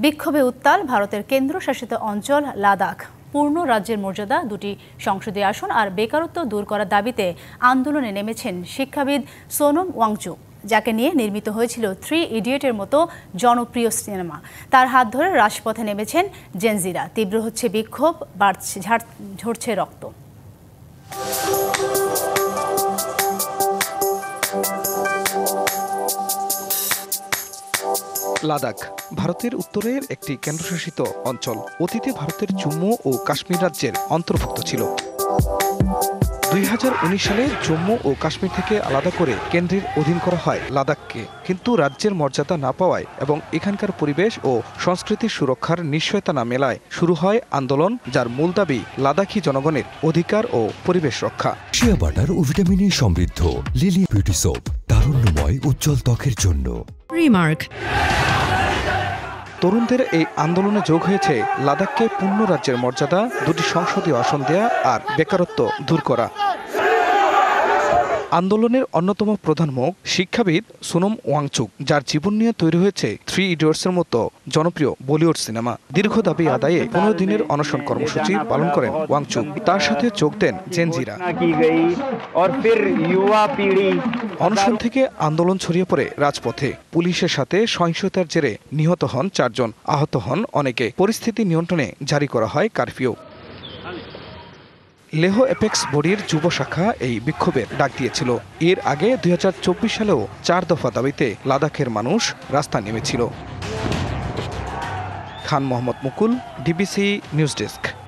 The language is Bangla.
বিক্ষোভে উত্তাল ভারতের কেন্দ্রশাসিত অঞ্চল লাদাখ। পূর্ণ রাজ্যের মর্যাদা, 2টি সংসদীয় আসন আর বেকারত্ব দূর করার দাবিতে আন্দোলনে নেমেছেন শিক্ষাবিদ সোনম ওয়াংচুক, যাকে নিয়ে নির্মিত হয়েছিল 3 ইডিয়টের মতো জনপ্রিয় সিনেমা। তার হাত ধরে রাজপথে নেমেছেন জেনজিরা। তীব্র হচ্ছে বিক্ষোভ, ঝরছে রক্ত। লাদাখ ভারতের উত্তরের একটি কেন্দ্রশাসিত অঞ্চল। অতীতে ভারতের জম্মু ও কাশ্মীর রাজ্যের অন্তর্ভুক্ত ছিল। 2019 সালে জম্মু ও কাশ্মীর থেকে আলাদা করে কেন্দ্রের অধীন করা হয় লাদাখকে। কিন্তু রাজ্যের মর্যাদা না পাওয়ায় এবং এখানকার পরিবেশ ও সংস্কৃতির সুরক্ষার নিশ্চয়তা না মেলায় শুরু হয় আন্দোলন, যার মূল দাবি লাদাখী জনগণের অধিকার ও পরিবেশ রক্ষা। শিয়া বাটার ও ভিটামিনে সমৃদ্ধ লিলি বিউটি সোপ, তারুণ্যময় উজ্জ্বল ত্বকের জন্য। রিমার্ক। তরুণদের এই আন্দোলনে যোগ হয়েছে লাদাখকে পূর্ণ রাজ্যের মর্যাদা, 2টি সংসদীয় আসন দেয়া আর বেকারত্ব দূর করা। আন্দোলনের অন্যতম প্রধান মুখ শিক্ষাবিদ সোনম ওয়াংচুক, যার জীবন নিয়ে তৈরি হয়েছে 3 ইডিয়টসের মতো জনপ্রিয় বলিউড সিনেমা। দীর্ঘ দাবি আদায়ে 15 দিনের অনশন কর্মসূচি পালন করেন ওয়াংচুক। তার সাথে যোগ দেন জেনজিরা। অনশন থেকে আন্দোলন ছড়িয়ে পড়ে রাজপথে। পুলিশের সাথে সহিংসতার জেরে নিহত হন 4 জন, আহত হন অনেকে। পরিস্থিতি নিয়ন্ত্রণে জারি করা হয় কারফিউ। লেহ এপেক্স বডির যুব শাখা এই বিক্ষোভের ডাক দিয়েছিল। এর আগে 2024 সালেও 4 দফা দাবিতে লাদাখের মানুষ রাস্তায় নেমেছিল। খান মোহাম্মদ মুকুল, ডিবিসি নিউজ ডেস্ক।